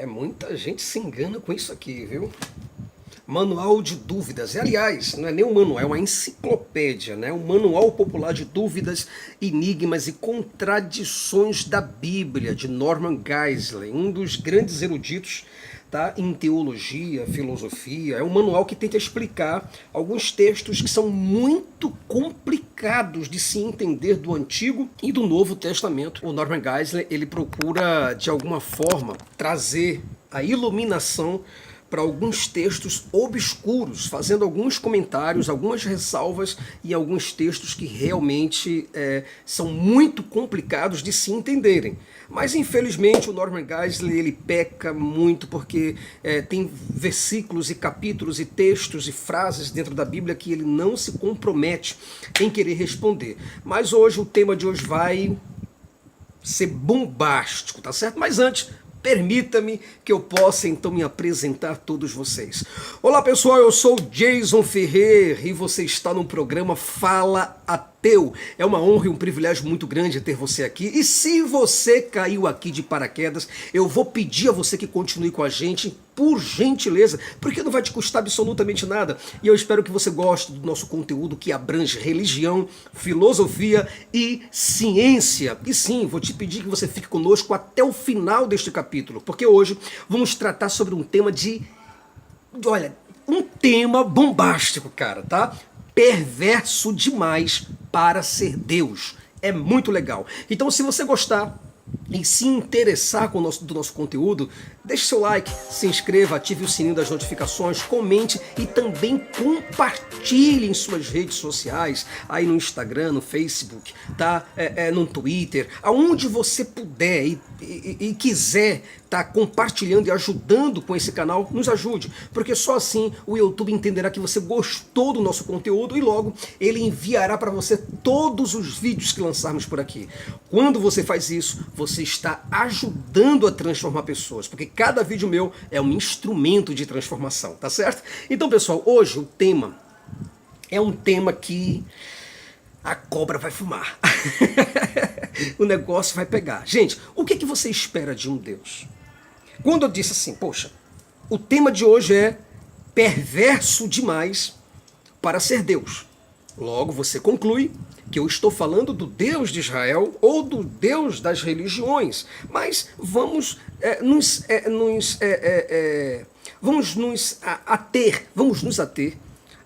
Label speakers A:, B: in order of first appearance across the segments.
A: Muita gente se engana com isso aqui, viu? Manual de dúvidas. E, aliás, não é nem um manual, é uma enciclopédia, né? Um manual popular de dúvidas, enigmas e contradições da Bíblia, de Norman Geisler, um dos grandes eruditos, tá, em teologia, filosofia. É um manual que tenta explicar alguns textos que são muito complicados de se entender do Antigo e do Novo Testamento. O Norman Geisler, ele procura, de alguma forma, trazer a iluminação para alguns textos obscuros, fazendo alguns comentários, algumas ressalvas em alguns textos que realmente são muito complicados de se entenderem. Mas, infelizmente, o Norman Geisler ele peca muito porque tem versículos e capítulos e textos e frases dentro da Bíblia que ele não se compromete em querer responder. Mas hoje, o tema de hoje vai ser bombástico, tá certo? Mas antes, permita-me que eu possa então me apresentar a todos vocês. Olá pessoal, eu sou o Jason Ferrer e você está no programa Fala Ateu. É uma honra e um privilégio muito grande ter você aqui. E se você caiu aqui de paraquedas, eu vou pedir a você que continue com a gente, por gentileza, porque não vai te custar absolutamente nada. E eu espero que você goste do nosso conteúdo que abrange religião, filosofia e ciência. E sim, vou te pedir que você fique conosco até o final deste capítulo, porque hoje vamos tratar sobre um tema um tema bombástico, cara, tá? Perverso demais para ser Deus. É muito legal. Então, se você gostar e se interessar do nosso conteúdo, deixe seu like, se inscreva, ative o sininho das notificações, comente e também compartilhe em suas redes sociais, aí no Instagram, no Facebook, tá? No Twitter, aonde você puder e quiser tá compartilhando e ajudando com esse canal, nos ajude, porque só assim o YouTube entenderá que você gostou do nosso conteúdo e logo ele enviará para você todos os vídeos que lançarmos por aqui. Quando você faz isso, você está ajudando a transformar pessoas, porque cada vídeo meu é um instrumento de transformação, tá certo? Então, pessoal, hoje o tema é um tema que a cobra vai fumar. O negócio vai pegar. Gente, o que você espera de um Deus? Quando eu disse assim, poxa, o tema de hoje é perverso demais para ser Deus. Logo, você conclui que eu estou falando do Deus de Israel ou do Deus das religiões. Mas vamos nos ater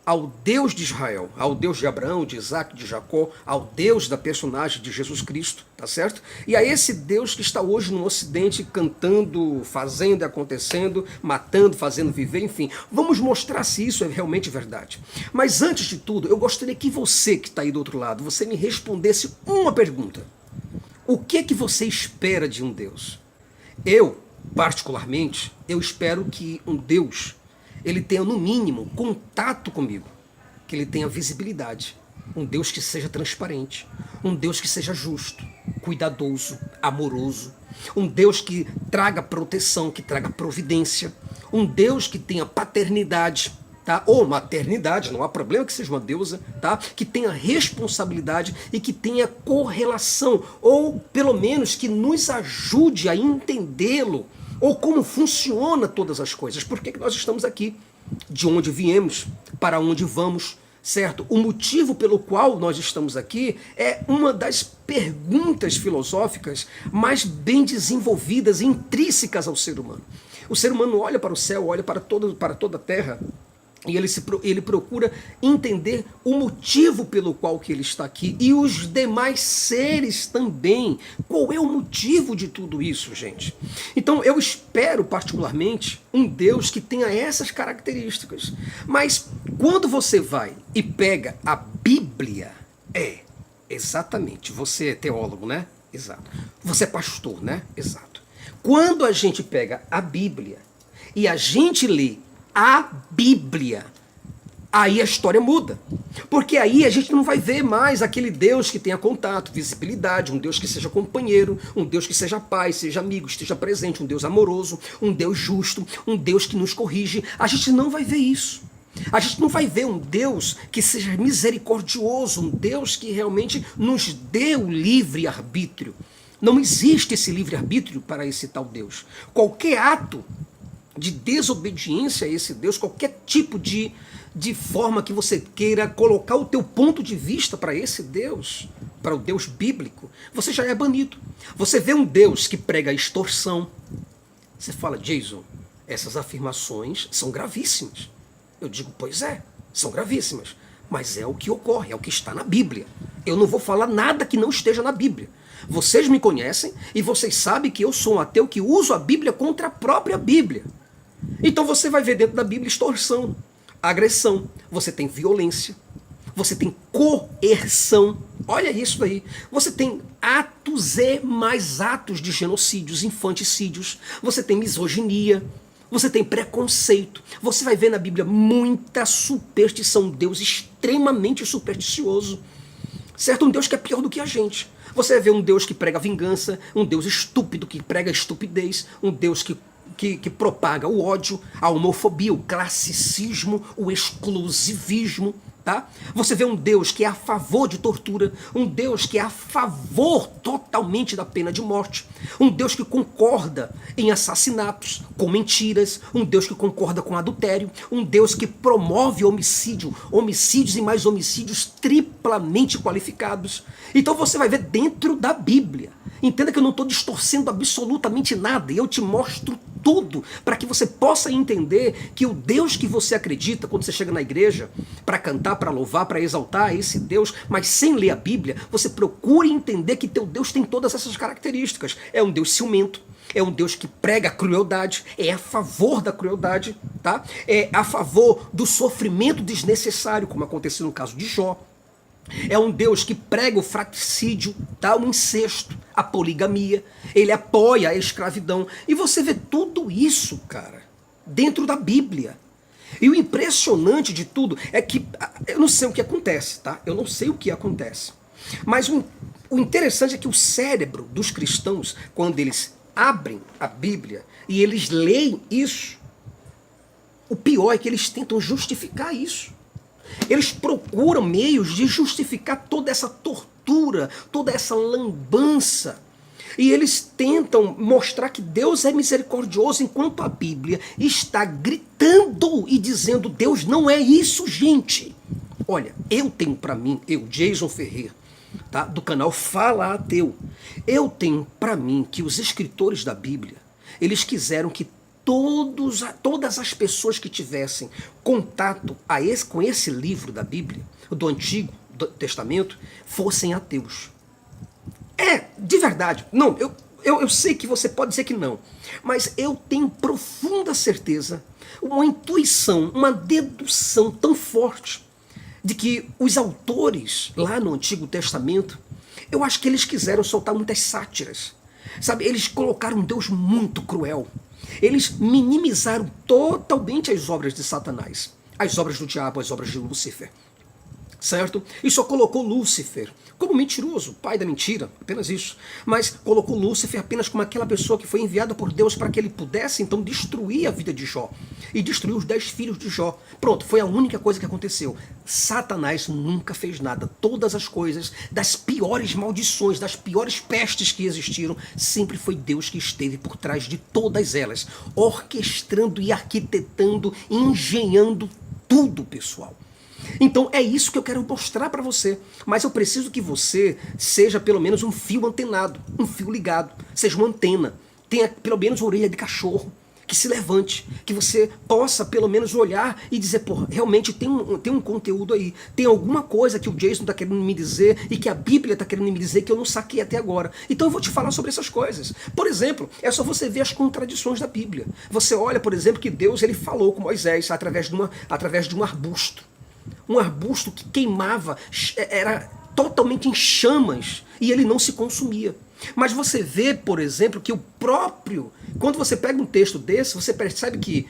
A: ao Deus de Israel, ao Deus de Abraão, de Isaac, de Jacó, ao Deus da personagem de Jesus Cristo, tá certo? E a esse Deus que está hoje no Ocidente cantando, fazendo e acontecendo, matando, fazendo viver, enfim. Vamos mostrar se isso é realmente verdade. Mas antes de tudo, eu gostaria que você que está aí do outro lado, você me respondesse uma pergunta. O que você espera de um Deus? Eu, particularmente, eu espero que um Deus ele tenha, no mínimo, contato comigo, que ele tenha visibilidade, um Deus que seja transparente, um Deus que seja justo, cuidadoso, amoroso, um Deus que traga proteção, que traga providência, um Deus que tenha paternidade, tá? Ou maternidade, não há problema que seja uma deusa, tá? Que tenha responsabilidade e que tenha correlação, ou pelo menos que nos ajude a entendê-lo, ou como funciona todas as coisas, por que nós estamos aqui, de onde viemos, para onde vamos, certo? O motivo pelo qual nós estamos aqui é uma das perguntas filosóficas mais bem desenvolvidas e intrínsecas ao ser humano. O ser humano olha para o céu, olha para toda a terra, e ele procura entender o motivo pelo qual que ele está aqui e os demais seres também. Qual é o motivo de tudo isso, gente? Então eu espero particularmente um Deus que tenha essas características. Mas quando você vai e pega a Bíblia, exatamente, você é teólogo, né? Exato. Você é pastor, né? Exato. Quando a gente pega a Bíblia e a gente lê a Bíblia, aí a história muda. Porque aí a gente não vai ver mais aquele Deus que tenha contato, visibilidade, um Deus que seja companheiro, um Deus que seja pai, seja amigo, esteja presente, um Deus amoroso, um Deus justo, um Deus que nos corrige. A gente não vai ver isso. A gente não vai ver um Deus que seja misericordioso, um Deus que realmente nos dê o livre-arbítrio. Não existe esse livre-arbítrio para esse tal Deus. Qualquer ato de desobediência a esse Deus, qualquer tipo de forma que você queira colocar o teu ponto de vista para esse Deus, para o Deus bíblico, você já é banido. Você vê um Deus que prega extorsão. Você fala, Jason, essas afirmações são gravíssimas. Eu digo, pois é, são gravíssimas. Mas é o que ocorre, é o que está na Bíblia. Eu não vou falar nada que não esteja na Bíblia. Vocês me conhecem e vocês sabem que eu sou um ateu que uso a Bíblia contra a própria Bíblia. Então você vai ver dentro da Bíblia extorsão, agressão, você tem violência, você tem coerção. Olha isso aí. Você tem atos e mais atos de genocídios, infanticídios. Você tem misoginia. Você tem preconceito. Você vai ver na Bíblia muita superstição. Um Deus extremamente supersticioso. Certo? Um Deus que é pior do que a gente. Você vai ver um Deus que prega vingança. Um Deus estúpido que prega estupidez. Um Deus que propaga o ódio, a homofobia, o classicismo, o exclusivismo. Tá? Você vê um Deus que é a favor de tortura, um Deus que é a favor totalmente da pena de morte, um Deus que concorda em assassinatos, com mentiras, um Deus que concorda com adultério, um Deus que promove homicídio, homicídios e mais homicídios triplamente qualificados. Então você vai ver dentro da Bíblia. Entenda que eu não estou distorcendo absolutamente nada, e eu te mostro tudo para que você possa entender que o Deus que você acredita quando você chega na igreja para cantar, para louvar, para exaltar esse Deus, mas sem ler a Bíblia, você procure entender que teu Deus tem todas essas características. É um Deus ciumento, é um Deus que prega a crueldade, é a favor da crueldade, tá? É a favor do sofrimento desnecessário, como aconteceu no caso de Jó. É um Deus que prega o fratricídio, tá? O incesto, a poligamia. Ele apoia a escravidão. E você vê tudo isso, cara, dentro da Bíblia. E o impressionante de tudo é que eu não sei o que acontece, tá? Eu não sei o que acontece. Mas o interessante é que o cérebro dos cristãos, quando eles abrem a Bíblia e eles leem isso, o pior é que eles tentam justificar isso. Eles procuram meios de justificar toda essa tortura, toda essa lambança. E eles tentam mostrar que Deus é misericordioso, enquanto a Bíblia está gritando e dizendo, Deus não é isso, gente. Olha, eu tenho para mim, eu, Jason Ferreira, tá, do canal Fala Ateu, eu tenho para mim que os escritores da Bíblia, eles quiseram que todas as pessoas que tivessem contato com esse livro da Bíblia, do Antigo Testamento, fossem ateus. De verdade. Não, eu sei que você pode dizer que não, mas eu tenho profunda certeza, uma intuição, uma dedução tão forte, de que os autores lá no Antigo Testamento, eu acho que eles quiseram soltar muitas sátiras. Sabe, eles colocaram um Deus muito cruel. Eles minimizaram totalmente as obras de Satanás, as obras do diabo, as obras de Lúcifer, certo? E só colocou Lúcifer como mentiroso, pai da mentira, apenas isso. Mas colocou Lúcifer apenas como aquela pessoa que foi enviada por Deus para que ele pudesse então destruir a vida de Jó. E destruiu os 10 filhos de Jó. Pronto, foi a única coisa que aconteceu. Satanás nunca fez nada. Todas as coisas, das piores maldições, das piores pestes que existiram, sempre foi Deus que esteve por trás de todas elas, orquestrando e arquitetando, engenhando tudo, pessoal. Então é isso que eu quero mostrar para você, mas eu preciso que você seja pelo menos um fio antenado, um fio ligado, seja uma antena, tenha pelo menos uma orelha de cachorro, que se levante, que você possa pelo menos olhar e dizer, pô, realmente tem um conteúdo aí, tem alguma coisa que o Jason está querendo me dizer e que a Bíblia está querendo me dizer que eu não saquei até agora. Então eu vou te falar sobre essas coisas. Por exemplo, é só você ver as contradições da Bíblia. Você olha, por exemplo, que Deus ele falou com Moisés através de um arbusto. Um arbusto que queimava, era totalmente em chamas, e ele não se consumia. Mas você vê, por exemplo, que o próprio... Quando você pega um texto desse, você percebe que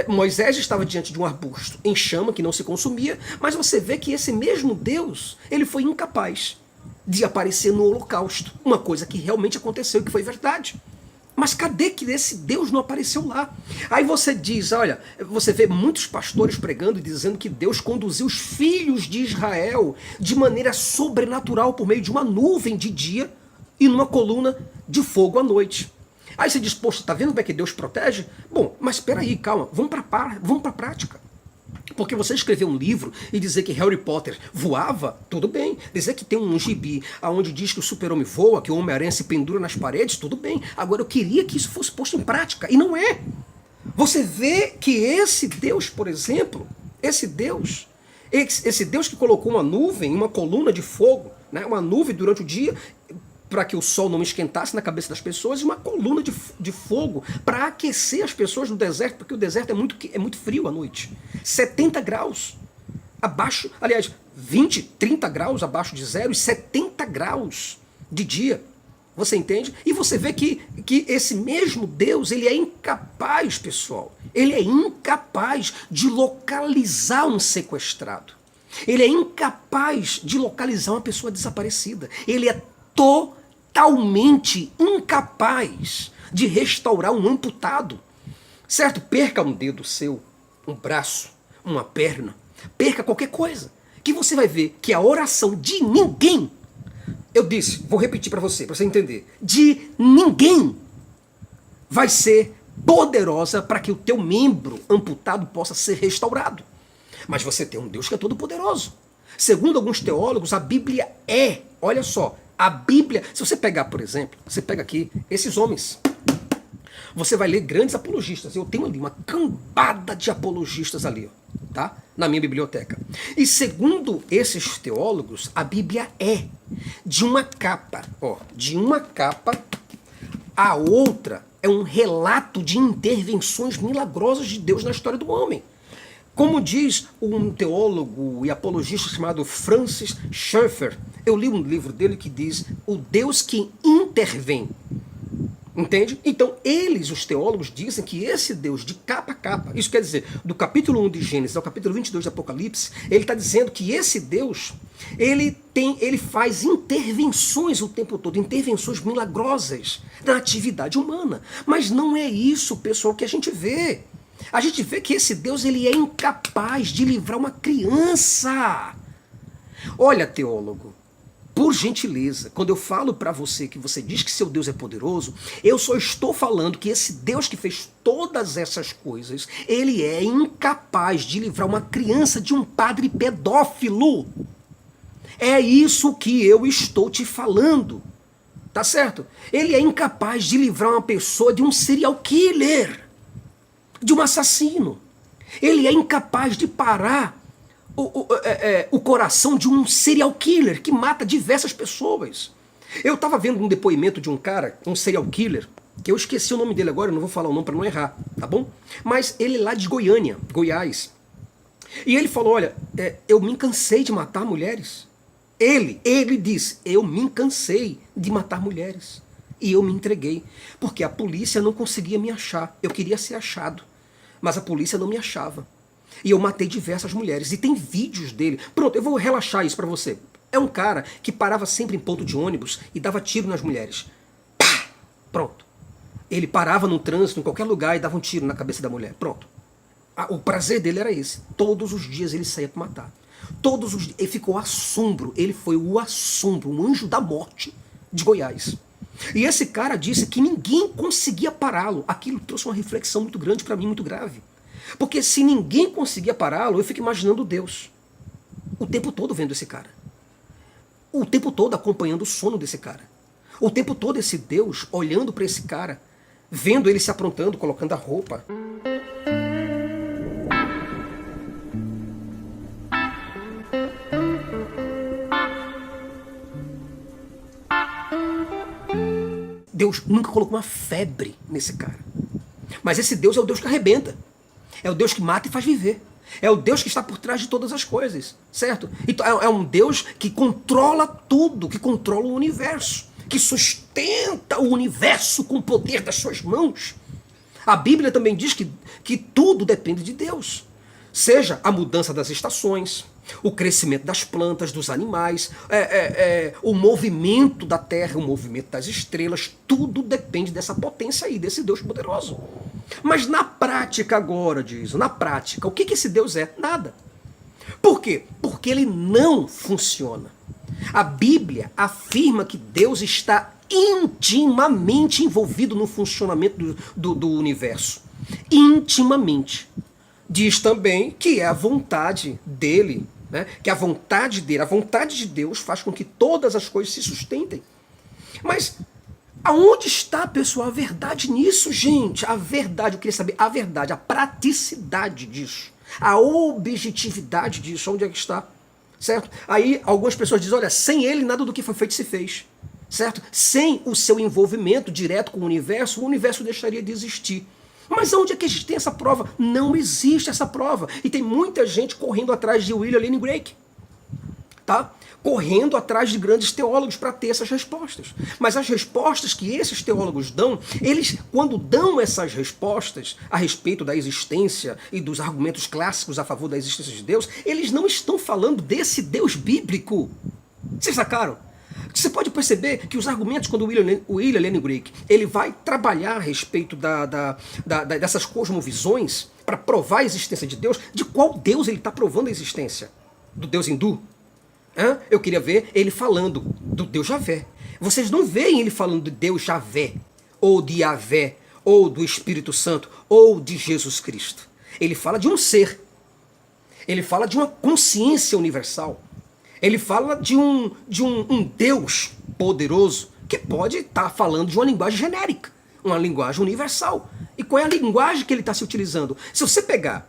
A: Moisés estava diante de um arbusto em chama, que não se consumia, mas você vê que esse mesmo Deus, ele foi incapaz de aparecer no holocausto. Uma coisa que realmente aconteceu e que foi verdade. Mas cadê que esse Deus não apareceu lá? Aí você diz, olha, você vê muitos pastores pregando e dizendo que Deus conduziu os filhos de Israel de maneira sobrenatural por meio de uma nuvem de dia e numa coluna de fogo à noite. Aí você diz, poxa, tá vendo como é que Deus protege? Bom, mas espera aí, calma, vamos para a prática. Porque você escrever um livro e dizer que Harry Potter voava, tudo bem. Dizer que tem um gibi onde diz que o super-homem voa, que o Homem-Aranha se pendura nas paredes, tudo bem. Agora eu queria que isso fosse posto em prática, e não é. Você vê que esse Deus, por exemplo, esse Deus que colocou uma nuvem, uma coluna de fogo, né, uma nuvem durante o dia, para que o sol não esquentasse na cabeça das pessoas, e uma coluna de fogo para aquecer as pessoas no deserto, porque o deserto é muito frio à noite. 70 graus abaixo, aliás, 20, 30 graus abaixo de zero e 70 graus de dia. Você entende? E você vê que esse mesmo Deus, ele é incapaz, pessoal, ele é incapaz de localizar um sequestrado. Ele é incapaz de localizar uma pessoa desaparecida. Ele é totalmente incapaz de restaurar um amputado. Certo? Perca um dedo seu, um braço, uma perna, perca qualquer coisa, que você vai ver que a oração de ninguém, eu disse, vou repetir para você entender, de ninguém vai ser poderosa para que o teu membro amputado possa ser restaurado. Mas você tem um Deus que é todo poderoso. Segundo alguns teólogos, a Bíblia olha só, a Bíblia, se você pegar, por exemplo, você pega aqui esses homens, você vai ler grandes apologistas. Eu tenho ali uma cambada de apologistas ali, tá? Na minha biblioteca. E segundo esses teólogos, a Bíblia é de uma capa, a outra é um relato de intervenções milagrosas de Deus na história do homem. Como diz um teólogo e apologista chamado Francis Schaeffer, eu li um livro dele que diz o Deus que intervém. Entende? Então, os teólogos, dizem que esse Deus de capa a capa, isso quer dizer, do capítulo 1 de Gênesis ao capítulo 22 de Apocalipse, ele está dizendo que esse Deus, ele faz intervenções o tempo todo, intervenções milagrosas na atividade humana. Mas não é isso, pessoal, que a gente vê. A gente vê que esse Deus, ele é incapaz de livrar uma criança. Olha, teólogo, por gentileza, quando eu falo para você que você diz que seu Deus é poderoso, eu só estou falando que esse Deus que fez todas essas coisas, ele é incapaz de livrar uma criança de um padre pedófilo. É isso que eu estou te falando. Tá certo? Ele é incapaz de livrar uma pessoa de um serial killer, de um assassino. Ele é incapaz de parar o coração de um serial killer que mata diversas pessoas. Eu estava vendo um depoimento de um cara, um serial killer, que eu esqueci o nome dele agora, eu não vou falar o nome para não errar, tá bom? Mas ele é lá de Goiânia, Goiás. E ele falou, olha, eu me cansei de matar mulheres. Ele disse, eu me cansei de matar mulheres. E eu me entreguei, porque a polícia não conseguia me achar. Eu queria ser achado, mas a polícia não me achava. E eu matei diversas mulheres. E tem vídeos dele. Pronto, eu vou relaxar isso pra você. É um cara que parava sempre em ponto de ônibus e dava tiro nas mulheres. Pá! Pronto. Ele parava no trânsito, em qualquer lugar, e dava um tiro na cabeça da mulher. Pronto. O prazer dele era esse. Todos os dias ele saía pra matar. Todos os dias. Ele ficou assombro. Ele foi o assombro, o anjo da morte de Goiás. E esse cara disse que ninguém conseguia pará-lo. Aquilo trouxe uma reflexão muito grande pra mim, muito grave. Porque se ninguém conseguia pará-lo, eu fico imaginando Deus o tempo todo vendo esse cara, o tempo todo acompanhando o sono desse cara, o tempo todo esse Deus olhando para esse cara, vendo ele se aprontando, colocando a roupa. Deus nunca colocou uma febre nesse cara. Mas esse Deus é o Deus que arrebenta. É o Deus que mata e faz viver. É o Deus que está por trás de todas as coisas, certo? Então é um Deus que controla tudo, que controla o universo, que sustenta o universo com o poder das suas mãos. A Bíblia também diz que tudo depende de Deus. Seja a mudança das estações, o crescimento das plantas, dos animais, o movimento da terra, o movimento das estrelas, tudo depende dessa potência aí, desse Deus poderoso. Mas na prática agora, na prática, o que esse Deus é? Nada. Por quê? Porque ele não funciona. A Bíblia afirma que Deus está intimamente envolvido no funcionamento do universo. Intimamente. Diz também que é a vontade dele, né? Que a vontade dele, a vontade de Deus faz com que todas as coisas se sustentem. Mas aonde está, pessoal, a verdade nisso, gente? A verdade, eu queria saber a verdade, a praticidade disso, a objetividade disso, onde é que está? Certo? Aí algumas pessoas dizem, olha, sem ele nada do que foi feito se fez. Certo? Sem o seu envolvimento direto com o universo deixaria de existir. Mas onde é que a gente tem essa prova? Não existe essa prova. E tem muita gente correndo atrás de William Lane Craig. Tá? Correndo atrás de grandes teólogos para ter essas respostas. Mas as respostas que esses teólogos dão, eles, quando dão essas respostas a respeito da existência e dos argumentos clássicos a favor da existência de Deus, eles não estão falando desse Deus bíblico. Vocês sacaram? Você pode perceber que os argumentos, quando o William Lane Craig ele vai trabalhar a respeito dessas cosmovisões para provar a existência de Deus, de qual Deus ele está provando a existência? Do Deus hindu? Eu queria ver ele falando do Deus Javé. Vocês não veem ele falando de Deus Javé, ou de Yahvé, ou do Espírito Santo, ou de Jesus Cristo. Ele fala de um ser. Ele fala de uma consciência universal. Ele fala de um Deus poderoso que pode estar falando de uma linguagem genérica, uma linguagem universal. E qual é a linguagem que ele está se utilizando? Se você pega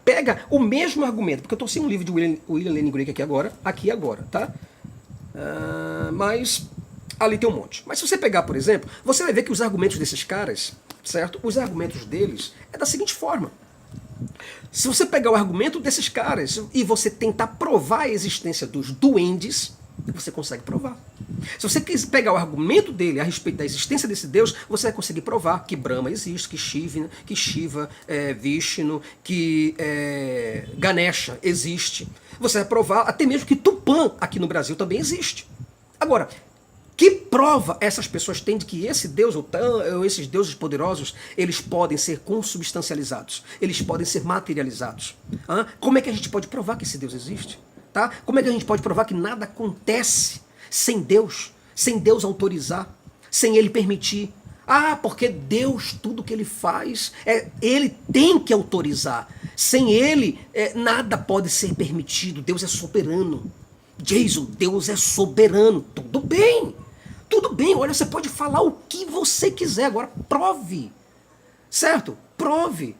A: o mesmo argumento, porque eu estou sem um livro de William Lane Craig aqui agora, tá? Mas ali tem um monte. Mas se você pegar, por exemplo, você vai ver que os argumentos desses caras, certo? Os argumentos deles é da seguinte forma. Se você pegar o argumento desses caras e você tentar provar a existência dos duendes, você consegue provar. Se você quiser pegar o argumento dele a respeito da existência desse Deus, você vai conseguir provar que Brahma existe, que Shiva, Vishnu, que Ganesha existe. Você vai provar até mesmo que Tupã aqui no Brasil também existe. Agora, que prova essas pessoas têm de que esse Deus, ou esses deuses poderosos, eles podem ser consubstancializados, eles podem ser materializados? Como é que a gente pode provar que esse Deus existe? Tá? Como é que a gente pode provar que nada acontece sem Deus autorizar, sem Ele permitir? Porque Deus, tudo que Ele faz, Ele tem que autorizar. Sem Ele, nada pode ser permitido. Deus é soberano. Jason, Deus é soberano. Tudo bem. Tudo bem, olha, você pode falar o que você quiser, agora prove. Certo? Prove.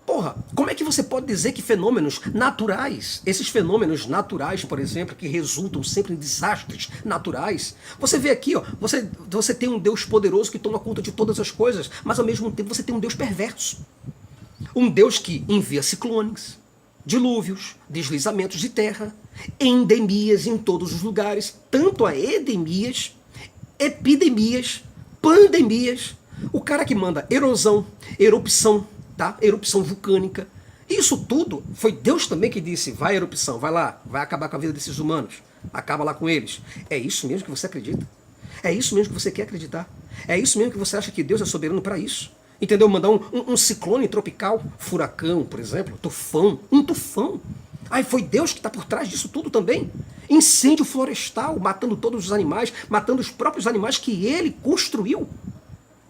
A: Porra, como é que você pode dizer que fenômenos naturais, esses fenômenos naturais, por exemplo, que resultam sempre em desastres naturais, você vê aqui, ó, você tem um Deus poderoso que toma conta de todas as coisas, mas ao mesmo tempo você tem um Deus perverso. Um Deus que envia ciclones, dilúvios, deslizamentos de terra, endemias em todos os lugares, tanto a epidemias, pandemias, o cara que manda erosão, erupção, tá? Erupção vulcânica. Isso tudo foi Deus também que disse, vai erupção, vai lá, vai acabar com a vida desses humanos, acaba lá com eles. É isso mesmo que você acredita? É isso mesmo que você quer acreditar? É isso mesmo que você acha que Deus é soberano para isso? Entendeu? Mandar um ciclone tropical, furacão, por exemplo, um tufão. Foi Deus que está por trás disso tudo também? Incêndio florestal, matando todos os animais, matando os próprios animais que ele construiu.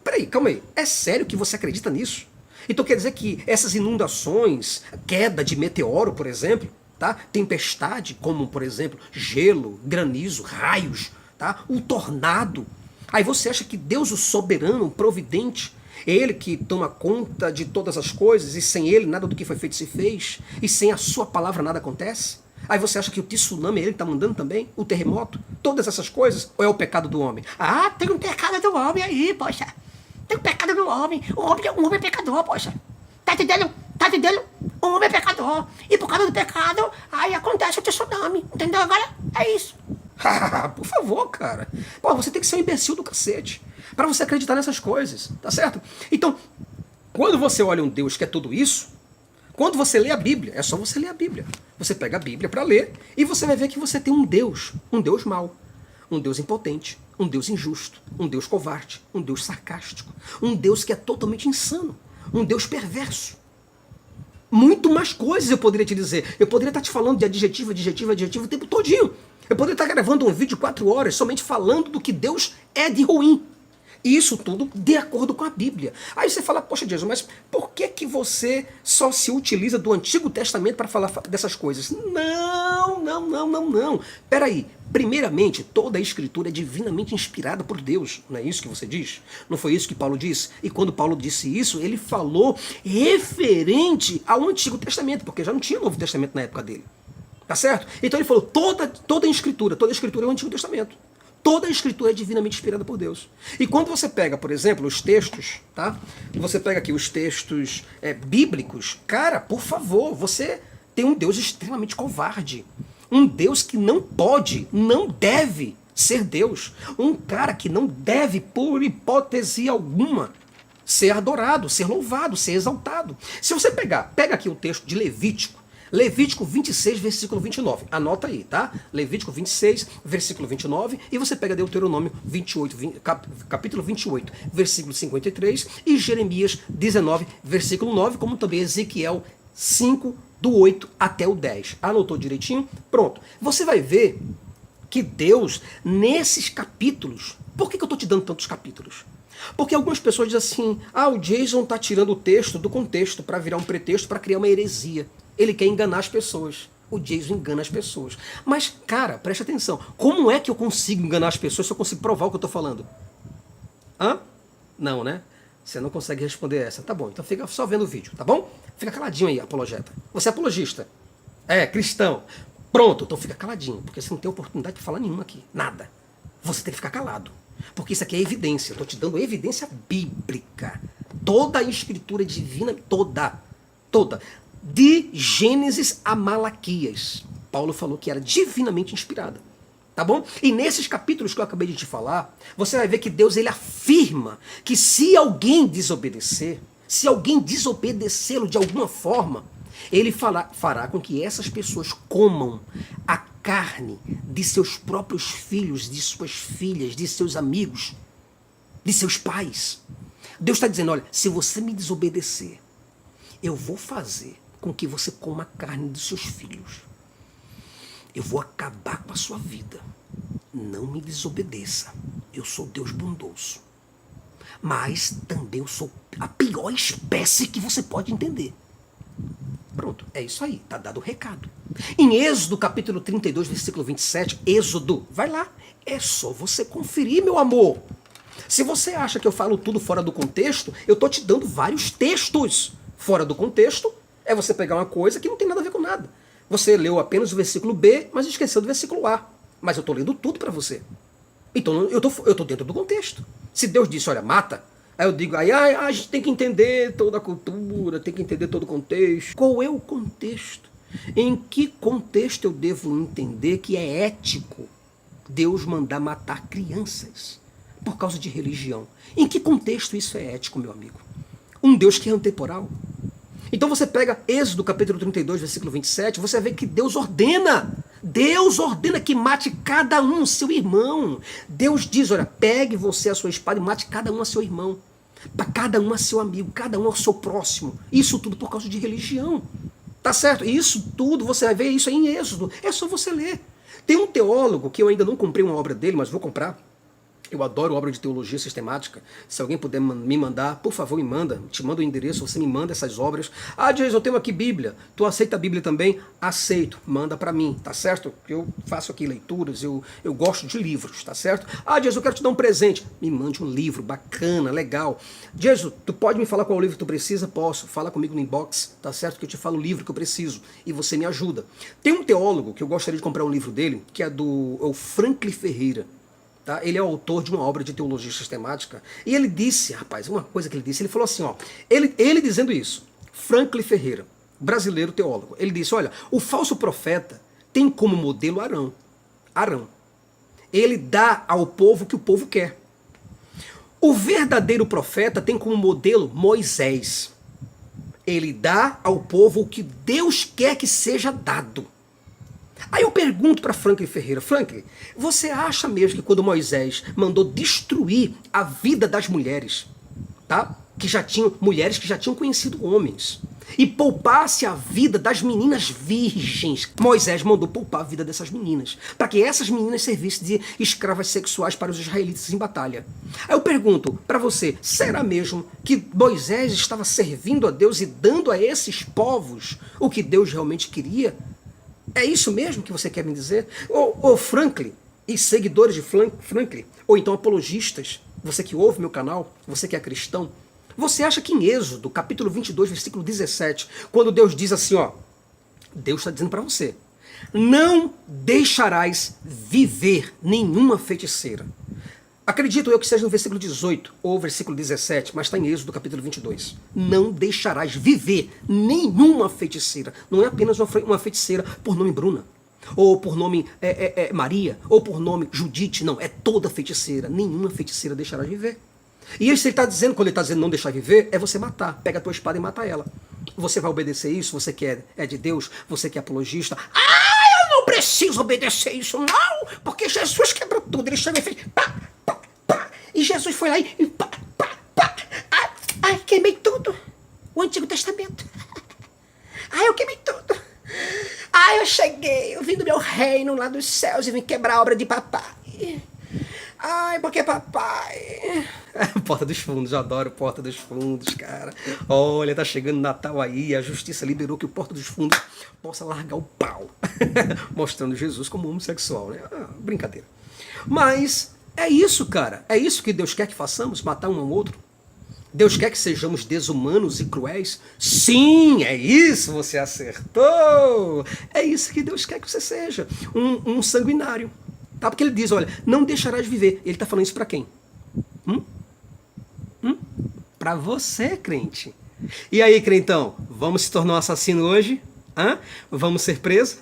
A: Peraí, calma aí. É sério que você acredita nisso? Então quer dizer que essas inundações, queda de meteoro, por exemplo, tá? Tempestade, como por exemplo, gelo, granizo, raios, tá? O tornado. Aí você acha que Deus, o soberano, o providente, Ele que toma conta de todas as coisas, e sem Ele nada do que foi feito se fez, e sem a sua palavra nada acontece? Aí você acha que o tsunami, Ele está mandando também? O terremoto? Todas essas coisas? Ou é o pecado do homem? Tem um pecado do homem aí, poxa. Tem um pecado do homem. O homem é pecador, poxa. Tá entendendo? Tá entendendo? O homem é pecador. E por causa do pecado, aí acontece o tsunami. Entendeu agora? É isso. Por favor, cara. Pô, você tem que ser um imbecil do cacete para você acreditar nessas coisas, tá certo? Então, quando você olha um Deus que é tudo isso, quando você lê a Bíblia, é só você ler a Bíblia. Você pega a Bíblia para ler e você vai ver que você tem um Deus mau, um Deus impotente, um Deus injusto, um Deus covarde, um Deus sarcástico, um Deus que é totalmente insano, um Deus perverso. Muito mais coisas eu poderia te dizer. Eu poderia estar te falando de adjetivo o tempo todinho. Eu poderia estar gravando um vídeo de 4 horas somente falando do que Deus é de ruim. Isso tudo de acordo com a Bíblia. Aí você fala, poxa Jesus, mas por que que você só se utiliza do Antigo Testamento para falar dessas coisas? Não. Peraí. Primeiramente, toda a Escritura é divinamente inspirada por Deus. Não é isso que você diz? Não foi isso que Paulo disse? E quando Paulo disse isso, ele falou referente ao Antigo Testamento, porque já não tinha Novo Testamento na época dele. Tá certo? Então ele falou, toda a Escritura é o Antigo Testamento. Toda a Escritura é divinamente inspirada por Deus. E quando você pega, por exemplo, os textos, tá? Você pega aqui os textos bíblicos, cara, por favor, você tem um Deus extremamente covarde. Um Deus que não pode, não deve ser Deus. Um cara que não deve, por hipótese alguma, ser adorado, ser louvado, ser exaltado. Se você pega aqui o texto de Levítico 26, versículo 29. Anota aí, tá? Levítico 26, versículo 29. E você pega Deuteronômio 28, capítulo 28, versículo 53. E Jeremias 19, versículo 9. Como também Ezequiel 5, do 8 até o 10. Anotou direitinho? Pronto. Você vai ver que Deus, nesses capítulos... Por que eu estou te dando tantos capítulos? Porque algumas pessoas dizem assim, o Jason está tirando o texto do contexto para virar um pretexto para criar uma heresia. Ele quer enganar as pessoas. O Jason engana as pessoas. Mas, cara, preste atenção. Como é que eu consigo enganar as pessoas se eu consigo provar o que eu estou falando? Não, né? Você não consegue responder essa. Tá bom, então fica só vendo o vídeo, tá bom? Fica caladinho aí, apologeta. Você é apologista. Cristão. Pronto, então fica caladinho, porque você não tem oportunidade de falar nenhuma aqui. Nada. Você tem que ficar calado. Porque isso aqui é evidência. Eu estou te dando evidência bíblica. Toda a escritura divina, toda. De Gênesis a Malaquias. Paulo falou que era divinamente inspirada. Tá bom? E nesses capítulos que eu acabei de te falar, você vai ver que Deus ele afirma que se alguém desobedecer, se alguém desobedecê-lo de alguma forma, ele fará com que essas pessoas comam a carne de seus próprios filhos, de suas filhas, de seus amigos, de seus pais. Deus está dizendo, olha, se você me desobedecer, eu vou fazer com que você coma a carne dos seus filhos. Eu vou acabar com a sua vida. Não me desobedeça. Eu sou Deus bondoso. Mas também eu sou a pior espécie que você pode entender. Pronto, é isso aí. Tá dado o recado. Em Êxodo, capítulo 32, versículo 27, Êxodo, vai lá. É só você conferir, meu amor. Se você acha que eu falo tudo fora do contexto, eu tô te dando vários textos fora do contexto. É você pegar uma coisa que não tem nada a ver com nada. Você leu apenas o versículo B, mas esqueceu do versículo A. Mas eu estou lendo tudo para você. Então eu tô dentro do contexto. Se Deus disse, olha, mata, aí eu digo, a gente tem que entender toda a cultura, tem que entender todo o contexto. Qual é o contexto? Em que contexto eu devo entender que é ético Deus mandar matar crianças por causa de religião? Em que contexto isso é ético, meu amigo? Um Deus que é antemporal? Então você pega Êxodo capítulo 32, versículo 27, você vê que Deus ordena que mate cada um seu irmão. Deus diz, olha, pegue você a sua espada e mate cada um a seu irmão. Para cada um a seu amigo, cada um ao seu próximo. Isso tudo por causa de religião. Tá certo? Isso tudo, você vai ver isso aí em Êxodo. É só você ler. Tem um teólogo que eu ainda não comprei uma obra dele, mas vou comprar. Eu adoro obra de teologia sistemática. Se alguém puder me mandar, por favor, me manda. Te manda o endereço, você me manda essas obras. Jason, eu tenho aqui Bíblia. Tu aceita a Bíblia também? Aceito. Manda para mim, tá certo? Eu faço aqui leituras, eu gosto de livros, tá certo? Jason, eu quero te dar um presente. Me mande um livro bacana, legal. Jason, tu pode me falar qual livro tu precisa? Posso. Fala comigo no inbox, tá certo? Que eu te falo o livro que eu preciso. E você me ajuda. Tem um teólogo que eu gostaria de comprar um livro dele, que é o Franklin Ferreira. Tá? Ele é o autor de uma obra de teologia sistemática. E ele disse, rapaz, uma coisa que ele disse, ele falou assim, ele dizendo isso, Franklin Ferreira, brasileiro teólogo, ele disse, olha, o falso profeta tem como modelo Arão. Ele dá ao povo o que o povo quer. O verdadeiro profeta tem como modelo Moisés. Ele dá ao povo o que Deus quer que seja dado. Aí eu pergunto para Franklin Ferreira, Franklin, você acha mesmo que quando Moisés mandou destruir a vida das mulheres, tá? Mulheres que já tinham conhecido homens, e poupasse a vida das meninas virgens. Moisés mandou poupar a vida dessas meninas, para que essas meninas servissem de escravas sexuais para os israelitas em batalha. Aí eu pergunto para você, será mesmo que Moisés estava servindo a Deus e dando a esses povos o que Deus realmente queria? É isso mesmo que você quer me dizer? Ou Franklin e seguidores de Franklin, ou então apologistas, você que ouve meu canal, você que é cristão, você acha que em Êxodo, capítulo 22, versículo 17, quando Deus diz assim, ó, Deus está dizendo para você, não deixarás viver nenhuma feiticeira. Acredito eu que seja no versículo 18 ou versículo 17, mas está em Êxodo capítulo 22. Não deixarás viver nenhuma feiticeira. Não é apenas uma feiticeira por nome Bruna, ou por nome Maria, ou por nome Judite. Não, é toda feiticeira. Nenhuma feiticeira deixará viver. E isso ele está dizendo, quando ele está dizendo não deixar viver, é você matar. Pega a tua espada e mata ela. Você vai obedecer isso? Você que é de Deus? Você que é apologista? Ah, eu não preciso obedecer isso, não! Porque Jesus quebrou tudo. Ele chega e fez pá, pá, pá. E Jesus foi lá e pá, pá, pá. Ai, queimei tudo. O Antigo Testamento. Ai, eu queimei tudo. Ai, eu cheguei. Eu vim do meu reino lá dos céus e vim quebrar a obra de papai. Ai, porque papai... Porta dos Fundos, eu adoro Porta dos Fundos, cara. Olha, tá chegando Natal aí, a justiça liberou que o Porta dos Fundos possa largar o pau. Mostrando Jesus como homossexual, né? Brincadeira. Mas é isso, cara. É isso que Deus quer que façamos, matar um ao outro. Deus quer que sejamos desumanos e cruéis? Sim, é isso, você acertou. É isso que Deus quer que você seja, um sanguinário. Tá? Porque ele diz, olha, não deixarás viver. Ele está falando isso para quem? Para você, crente. E aí, crentão, vamos se tornar um assassino hoje? Hã? Vamos ser presos?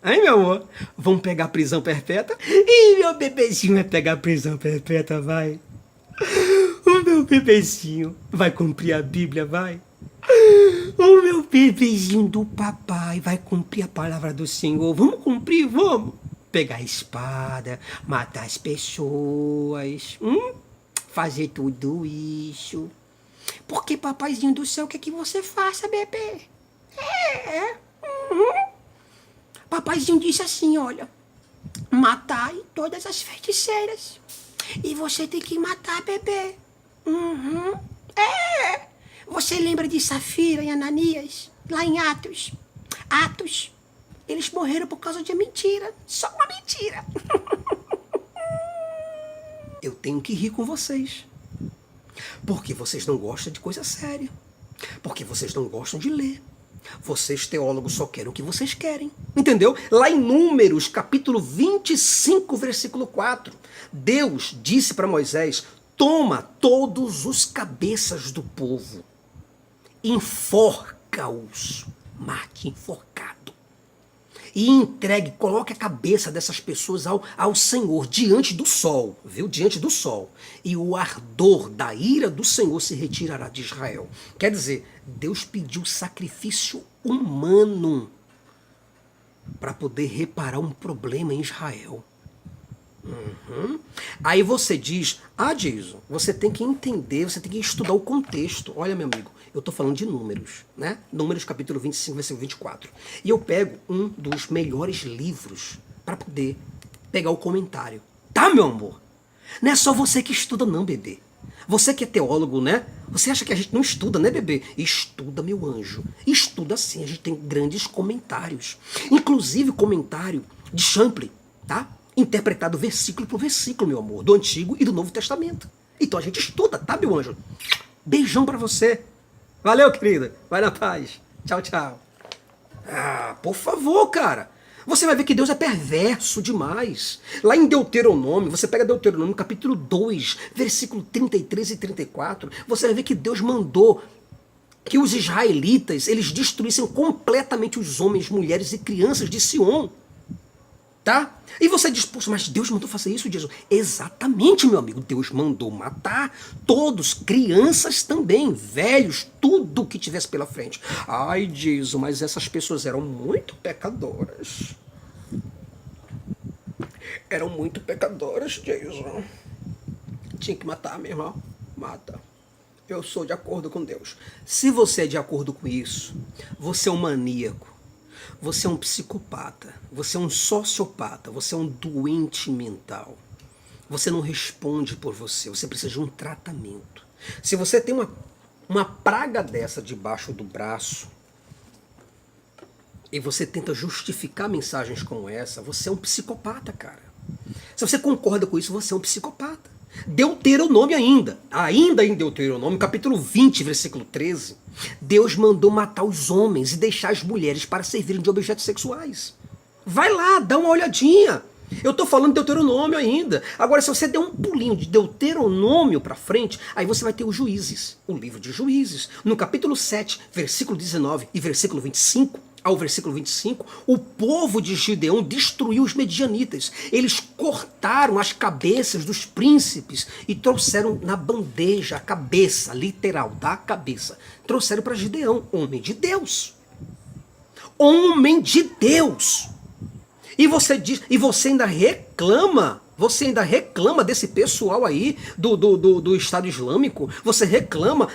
A: Hein, meu amor? Vamos pegar prisão perpétua? Ih, meu bebezinho vai pegar prisão perpétua, vai. O meu bebezinho vai cumprir a Bíblia, vai. O meu bebezinho do papai vai cumprir a palavra do Senhor. Vamos cumprir, vamos. Pegar a espada, matar as pessoas, fazer tudo isso. Porque papaizinho do céu quer que você faça, bebê. Papaizinho disse assim, olha, matai todas as feiticeiras. E você tem que matar, bebê. Você lembra de Safira e Ananias? Lá em Atos. Atos. Eles morreram por causa de mentira. Só uma mentira. Eu tenho que rir com vocês. Porque vocês não gostam de coisa séria. Porque vocês não gostam de ler. Vocês, teólogos, só querem o que vocês querem. Entendeu? Lá em Números, capítulo 25, versículo 4. Deus disse para Moisés, toma todos os cabeças do povo. Enforca-os. Mate enforcado. E entregue, coloque a cabeça dessas pessoas ao Senhor, diante do sol, viu? Diante do sol. E o ardor da ira do Senhor se retirará de Israel. Quer dizer, Deus pediu sacrifício humano para poder reparar um problema em Israel. Aí você diz, Jason, você tem que entender, você tem que estudar o contexto. Olha, meu amigo, eu estou falando de Números, né? Números capítulo 25, versículo 24. E eu pego um dos melhores livros para poder pegar o comentário. Tá, meu amor? Não é só você que estuda não, bebê. Você que é teólogo, né? Você acha que a gente não estuda, né, bebê? Estuda, meu anjo. Estuda sim, a gente tem grandes comentários. Inclusive comentário de Champlin, tá? Interpretado versículo por versículo, meu amor, do Antigo e do Novo Testamento. Então a gente estuda, tá, meu anjo? Beijão pra você. Valeu, querida. Vai na paz. Tchau, tchau. Por favor, cara. Você vai ver que Deus é perverso demais. Lá em Deuteronômio, você pega Deuteronômio capítulo 2, versículo 33 e 34, você vai ver que Deus mandou que os israelitas, eles destruíssem completamente os homens, mulheres e crianças de Sion. Tá? E você diz, poxa, mas Deus mandou fazer isso, Jesus? Exatamente, meu amigo. Deus mandou matar todos, crianças também, velhos, tudo que tivesse pela frente. Ai, Jesus, mas essas pessoas eram muito pecadoras. Eram muito pecadoras, Jesus. Tinha que matar, meu irmão. Mata. Eu sou de acordo com Deus. Se você é de acordo com isso, você é um maníaco, você é um psicopata, você é um sociopata, você é um doente mental. Você não responde por você, você precisa de um tratamento. Se você tem uma praga dessa debaixo do braço, e você tenta justificar mensagens como essa, você é um psicopata, cara. Se você concorda com isso, você é um psicopata. Deuteronômio ainda em Deuteronômio, capítulo 20, versículo 13, Deus mandou matar os homens e deixar as mulheres para servirem de objetos sexuais. Vai lá, dá uma olhadinha. Eu estou falando de Deuteronômio ainda. Agora, se você der um pulinho de Deuteronômio para frente, aí você vai ter os Juízes, o livro de Juízes. No capítulo 7, versículo 19 e versículo 25, ao versículo 25, o povo de Gideão destruiu os medianitas. Eles cortaram as cabeças dos príncipes e trouxeram na bandeja a cabeça, literal, da cabeça. Trouxeram para Gideão, homem de Deus. Homem de Deus. E você diz, e você ainda reclama desse pessoal aí do Estado Islâmico, você reclama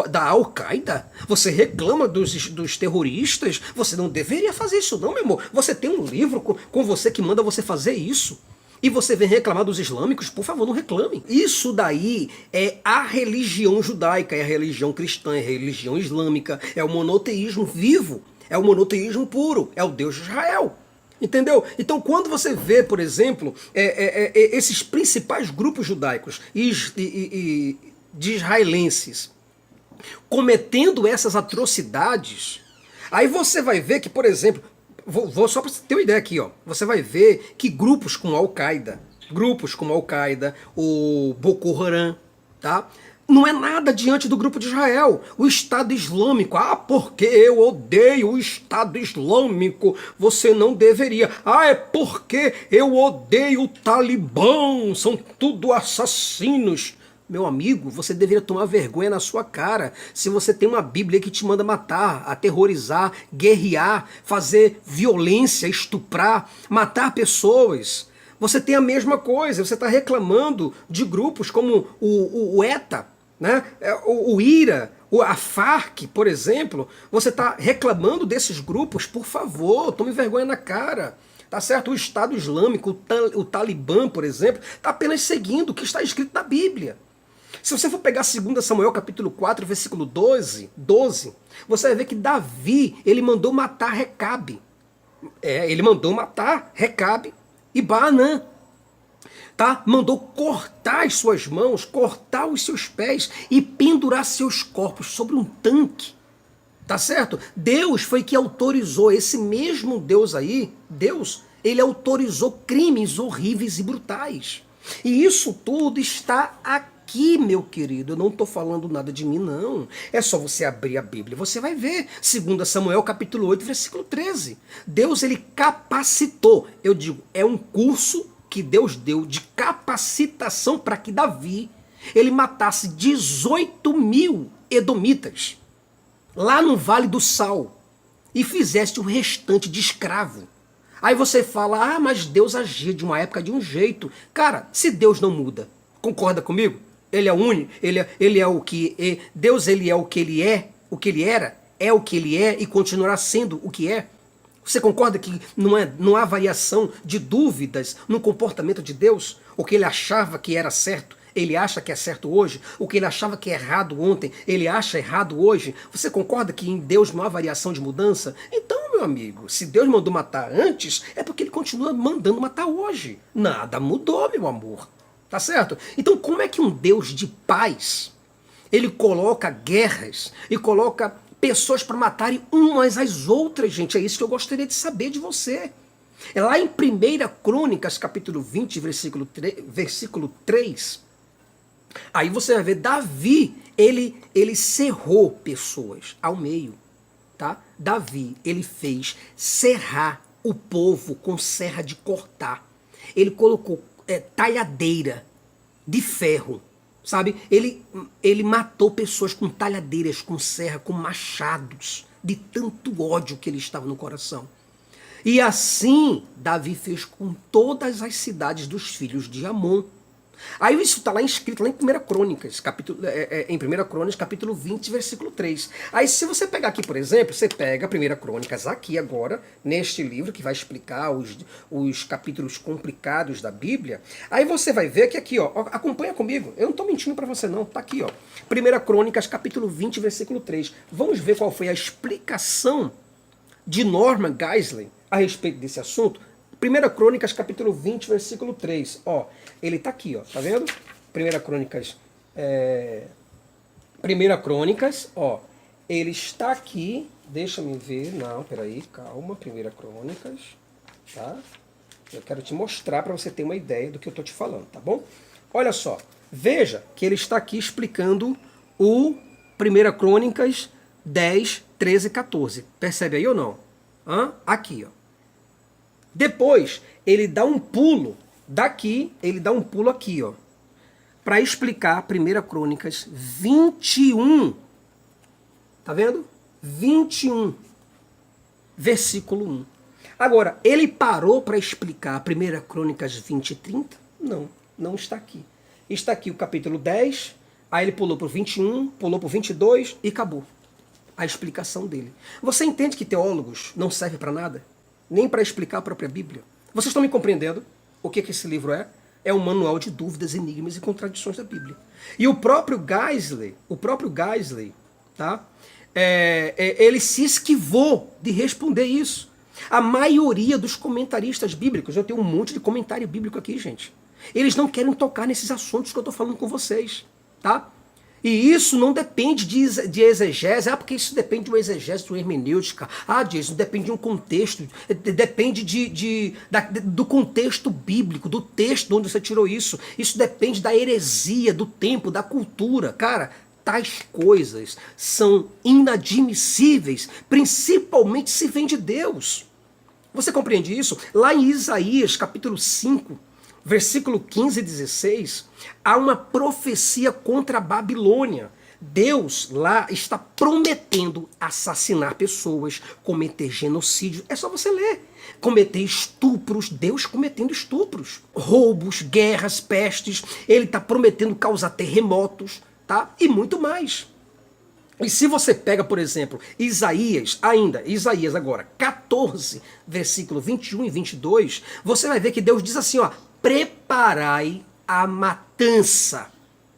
A: da Al-Qaeda, você reclama dos terroristas, você não deveria fazer isso não, meu amor. Você tem um livro com você que manda você fazer isso. E você vem reclamar dos islâmicos, por favor, não reclame. Isso daí é a religião judaica, é a religião cristã, é a religião islâmica, é o monoteísmo vivo, é o monoteísmo puro, é o Deus de Israel. Entendeu? Então, quando você vê, por exemplo, esses principais grupos judaicos e de israelenses cometendo essas atrocidades, aí você vai ver que, por exemplo, vou só para você ter uma ideia aqui, ó, você vai ver que grupos como Al-Qaeda, o Boko Haram, tá? Não é nada diante do grupo de Israel. O Estado Islâmico, porque eu odeio o Estado Islâmico, você não deveria. É porque eu odeio o Talibã, são tudo assassinos. Meu amigo, você deveria tomar vergonha na sua cara se você tem uma Bíblia que te manda matar, aterrorizar, guerrear, fazer violência, estuprar, matar pessoas. Você tem a mesma coisa, você está reclamando de grupos como o ETA, né? o IRA, a FARC, por exemplo. Você está reclamando desses grupos, por favor, tome vergonha na cara. Tá certo? O Estado Islâmico, o Talibã, por exemplo, está apenas seguindo o que está escrito na Bíblia. Se você for pegar 2 Samuel capítulo 4, versículo 12, você vai ver que Davi, ele mandou matar Recabe. Ele mandou matar Recabe e Baanã. Tá? Mandou cortar as suas mãos, cortar os seus pés e pendurar seus corpos sobre um tanque. Tá certo? Deus foi que autorizou, esse mesmo Deus aí, Deus, ele autorizou crimes horríveis e brutais. E isso tudo está aqui, meu querido. Eu não estou falando nada de mim, não. É só você abrir a Bíblia, você vai ver. 2 Samuel capítulo 8, versículo 13. Deus, ele capacitou. Eu digo, é um curso que Deus deu de capacitação para que Davi, ele matasse 18 mil edomitas lá no Vale do Sal e fizesse o restante de escravo. Aí você fala, mas Deus agia de uma época de um jeito. Cara, se Deus não muda, concorda comigo? Ele é único, ele é o que Deus, ele é o que ele é, o que ele era, é o que ele é e continuará sendo o que é. Você concorda que não há variação de dúvidas no comportamento de Deus? O que ele achava que era certo, ele acha que é certo hoje. O que ele achava que é errado ontem, ele acha errado hoje. Você concorda que em Deus não há variação de mudança? Então, meu amigo, se Deus mandou matar antes, é porque ele continua mandando matar hoje. Nada mudou, meu amor. Tá certo? Então, como é que um Deus de paz, ele coloca guerras e coloca pessoas para matarem umas às outras, gente? É isso que eu gostaria de saber de você. É lá em 1 Crônicas, capítulo 20, versículo 3. Aí você vai ver, Davi, ele cerrou pessoas ao meio. Tá? Davi, ele fez serrar o povo com serra de cortar. Ele colocou talhadeira de ferro. Sabe? Ele matou pessoas com talhadeiras, com serra, com machados, de tanto ódio que ele estava no coração. E assim Davi fez com todas as cidades dos filhos de Amon. Aí isso está lá escrito lá em 1 Crônicas, em 1 Crônicas, capítulo 20, versículo 3. Aí se você pegar aqui, por exemplo, você pega 1 Crônicas aqui agora, neste livro, que vai explicar os capítulos complicados da Bíblia, aí você vai ver que aqui, ó, acompanha comigo, eu não estou mentindo para você não, tá aqui, ó. 1 Crônicas, capítulo 20, versículo 3. Vamos ver qual foi a explicação de Norman Geisler a respeito desse assunto. 1 Crônicas, capítulo 20, versículo 3. Ó, ele tá aqui, ó, tá vendo? 1 Crônicas, 1 Crônicas, ó, ele está aqui, deixa-me ver, não, peraí, calma, 1 Crônicas, tá? Eu quero te mostrar para você ter uma ideia do que eu tô te falando, tá bom? Olha só, veja que ele está aqui explicando o 1 Crônicas 10, 13 e 14. Percebe aí ou não? Aqui, ó. Depois, ele dá um pulo daqui, ele dá um pulo aqui, ó, para explicar 1 Crônicas 21. Tá vendo? 21, versículo 1. Agora, ele parou para explicar 1 Crônicas 20 e 30? Não, não está aqui. Está aqui o capítulo 10, aí ele pulou para o 21, pulou para o 22 e acabou a explicação dele. Você entende que teólogos não servem para nada? Nem para explicar a própria Bíblia. Vocês estão me compreendendo o que esse livro é? É um manual de dúvidas, enigmas e contradições da Bíblia. E o próprio Geisler, tá? Ele se esquivou de responder isso. A maioria dos comentaristas bíblicos, eu tenho um monte de comentário bíblico aqui, gente, eles não querem tocar nesses assuntos que eu estou falando com vocês, tá? E isso não depende de exegese, porque isso depende de uma exegese, de uma hermenêutica. Isso depende de um contexto, depende do contexto bíblico, do texto de onde você tirou isso. Isso depende da heresia, do tempo, da cultura. Cara, tais coisas são inadmissíveis, principalmente se vem de Deus. Você compreende isso? Lá em Isaías, capítulo 5, versículo 15 e 16, há uma profecia contra a Babilônia. Deus lá está prometendo assassinar pessoas, cometer genocídio. É só você ler. Cometer estupros, Deus cometendo estupros. Roubos, guerras, pestes. Ele está prometendo causar terremotos, tá? E muito mais. E se você pega, por exemplo, Isaías agora, 14, versículo 21 e 22, você vai ver que Deus diz assim, ó, preparai a matança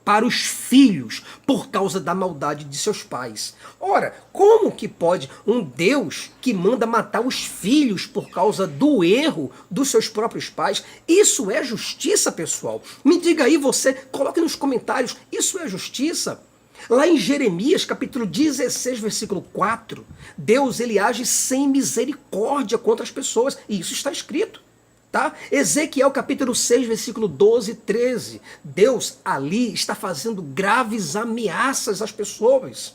A: para os filhos por causa da maldade de seus pais. Ora, como que pode um Deus que manda matar os filhos por causa do erro dos seus próprios pais? Isso é justiça, pessoal? Me diga aí você, coloque nos comentários, isso é justiça? Lá em Jeremias, capítulo 16, versículo 4, Deus ele age sem misericórdia contra as pessoas, e isso está escrito. Tá? Ezequiel capítulo 6, versículo 12 e 13. Deus ali está fazendo graves ameaças às pessoas.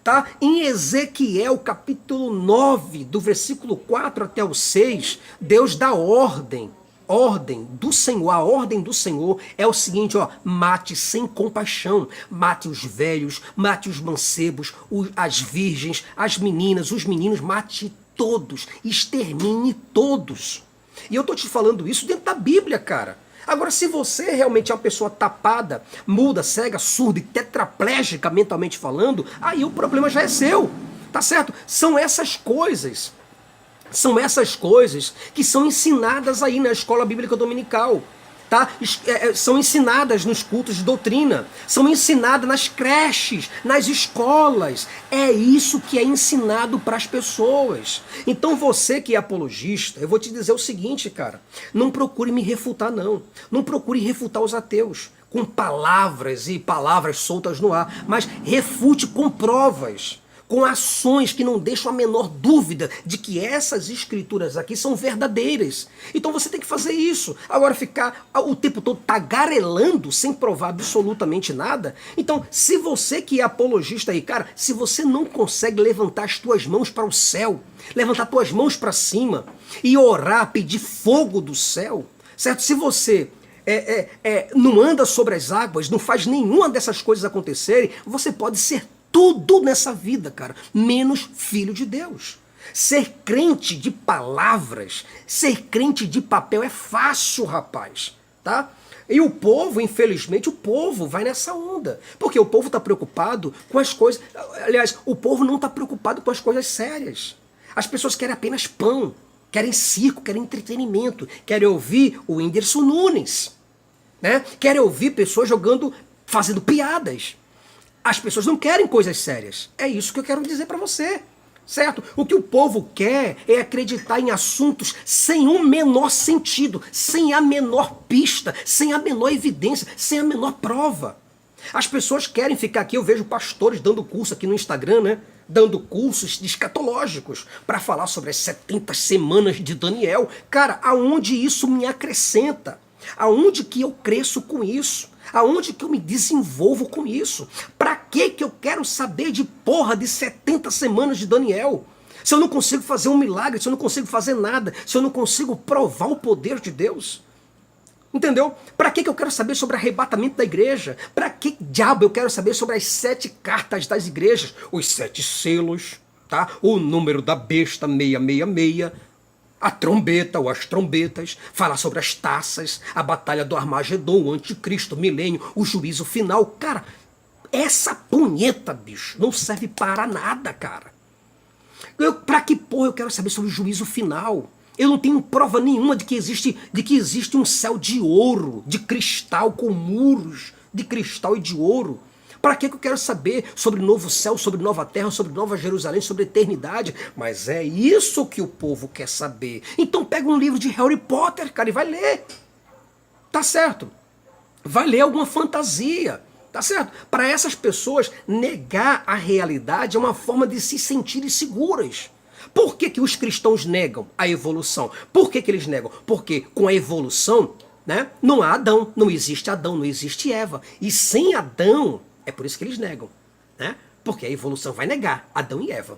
A: Tá? Em Ezequiel capítulo 9, do versículo 4 até o 6, Deus dá ordem do Senhor. A ordem do Senhor é o seguinte, ó, mate sem compaixão, mate os velhos, mate os mancebos, as virgens, as meninas, os meninos, mate todos, extermine todos. E eu tô te falando isso dentro da Bíblia, cara. Agora, se você realmente é uma pessoa tapada, muda, cega, surda e tetraplégica, mentalmente falando, aí o problema já é seu, tá certo? São essas coisas que são ensinadas aí na escola bíblica dominical. Tá? São ensinadas nos cultos de doutrina, são ensinadas nas creches, nas escolas. É isso que é ensinado para as pessoas. Então você que é apologista, eu vou te dizer o seguinte, cara, não procure me refutar não, não procure refutar os ateus com palavras e palavras soltas no ar, mas refute com provas, com ações que não deixam a menor dúvida de que essas escrituras aqui são verdadeiras. Então você tem que fazer isso. Agora ficar o tempo todo tagarelando sem provar absolutamente nada. Então, se você que é apologista aí, cara, se você não consegue levantar as tuas mãos para o céu, levantar as tuas mãos para cima e orar, pedir fogo do céu, certo? Se você não anda sobre as águas, não faz nenhuma dessas coisas acontecerem, você pode ser tudo nessa vida, cara, menos filho de Deus. Ser crente de palavras, ser crente de papel é fácil, rapaz, tá? E o povo, infelizmente, o povo vai nessa onda. Porque o povo está preocupado com as coisas... Aliás, o povo não está preocupado com as coisas sérias. As pessoas querem apenas pão, querem circo, querem entretenimento, querem ouvir o Whindersson Nunes, né? Querem ouvir pessoas fazendo piadas. As pessoas não querem coisas sérias. É isso que eu quero dizer para você. Certo? O que o povo quer é acreditar em assuntos sem o menor sentido, sem a menor pista, sem a menor evidência, sem a menor prova. As pessoas querem ficar aqui, eu vejo pastores dando curso aqui no Instagram, né? Dando cursos escatológicos para falar sobre as 70 semanas de Daniel. Cara, aonde isso me acrescenta? Aonde que eu cresço com isso? Aonde que eu me desenvolvo com isso? Pra que eu quero saber de porra de 70 semanas de Daniel? Se eu não consigo fazer um milagre, se eu não consigo fazer nada, se eu não consigo provar o poder de Deus. Entendeu? Pra que eu quero saber sobre arrebatamento da igreja? Pra que diabo eu quero saber sobre as 7 cartas das igrejas? Os 7 selos, tá? O número da besta 666. A trombeta ou as trombetas, falar sobre as taças, a batalha do Armagedon, o anticristo, o milênio, o juízo final. Cara, essa punheta, bicho, não serve para nada, cara. Pra que porra eu quero saber sobre o juízo final? Eu não tenho prova nenhuma de que existe um céu de ouro, de cristal, com muros de cristal e de ouro. Para que eu quero saber sobre novo céu, sobre nova terra, sobre nova Jerusalém, sobre eternidade? Mas é isso que o povo quer saber. Então pega um livro de Harry Potter, cara, e vai ler. Tá certo? Vai ler alguma fantasia. Tá certo? Para essas pessoas, negar a realidade é uma forma de se sentirem seguras. Por que os cristãos negam a evolução? Por que eles negam? Porque com a evolução, né, não há Adão, não existe Eva. E sem Adão... É por isso que eles negam, né? Porque a evolução vai negar Adão e Eva.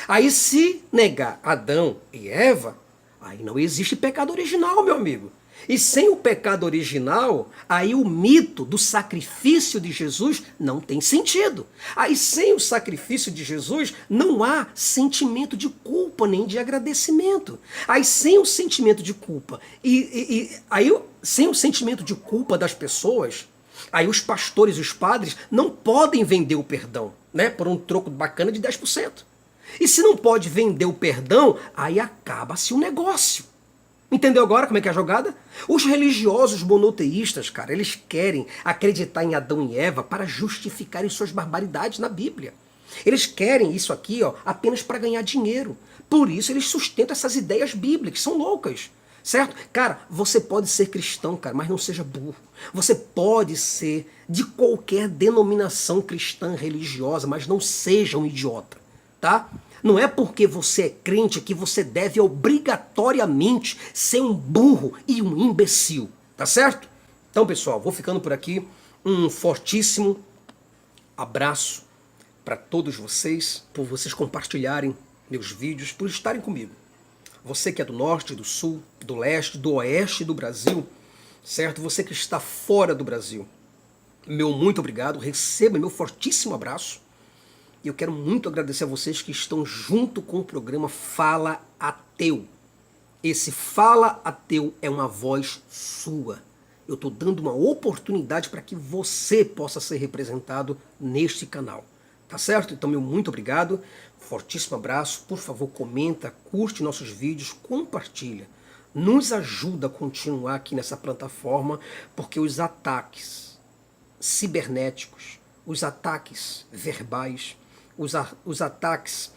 A: Aí se negar Adão e Eva, aí não existe pecado original, meu amigo. E sem o pecado original, aí o mito do sacrifício de Jesus não tem sentido. Aí sem o sacrifício de Jesus, não há sentimento de culpa nem de agradecimento. Aí sem o sentimento de culpa, sem o sentimento de culpa das pessoas... Aí os pastores e os padres não podem vender o perdão, né, por um troco bacana de 10%. E se não pode vender o perdão, aí acaba-se o negócio. Entendeu agora como é que é a jogada? Os religiosos monoteístas, cara, eles querem acreditar em Adão e Eva para justificarem suas barbaridades na Bíblia. Eles querem isso aqui, ó, apenas para ganhar dinheiro. Por isso eles sustentam essas ideias bíblicas, são loucas. Certo? Cara, você pode ser cristão, cara, mas não seja burro. Você pode ser de qualquer denominação cristã religiosa, mas não seja um idiota, tá? Não é porque você é crente que você deve obrigatoriamente ser um burro e um imbecil, tá certo? Então, pessoal, vou ficando por aqui. Um fortíssimo abraço para todos vocês, por vocês compartilharem meus vídeos, por estarem comigo. Você que é do norte, do sul, do leste, do oeste do Brasil, certo? Você que está fora do Brasil, meu muito obrigado, receba meu fortíssimo abraço. E eu quero muito agradecer a vocês que estão junto com o programa Fala Ateu. Esse Fala Ateu é uma voz sua. Eu estou dando uma oportunidade para que você possa ser representado neste canal. Tá certo? Então, meu muito obrigado. Fortíssimo abraço. Por favor, comenta, curte nossos vídeos, compartilha. Nos ajuda a continuar aqui nessa plataforma, porque os ataques cibernéticos, os ataques verbais, os ataques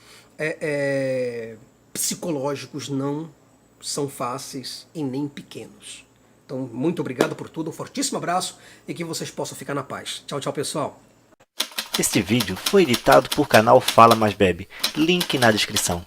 A: psicológicos não são fáceis e nem pequenos. Então, muito obrigado por tudo. Um fortíssimo abraço e que vocês possam ficar na paz. Tchau, tchau, pessoal.
B: Este vídeo foi editado por canal Fala Mais Bebe, link na descrição.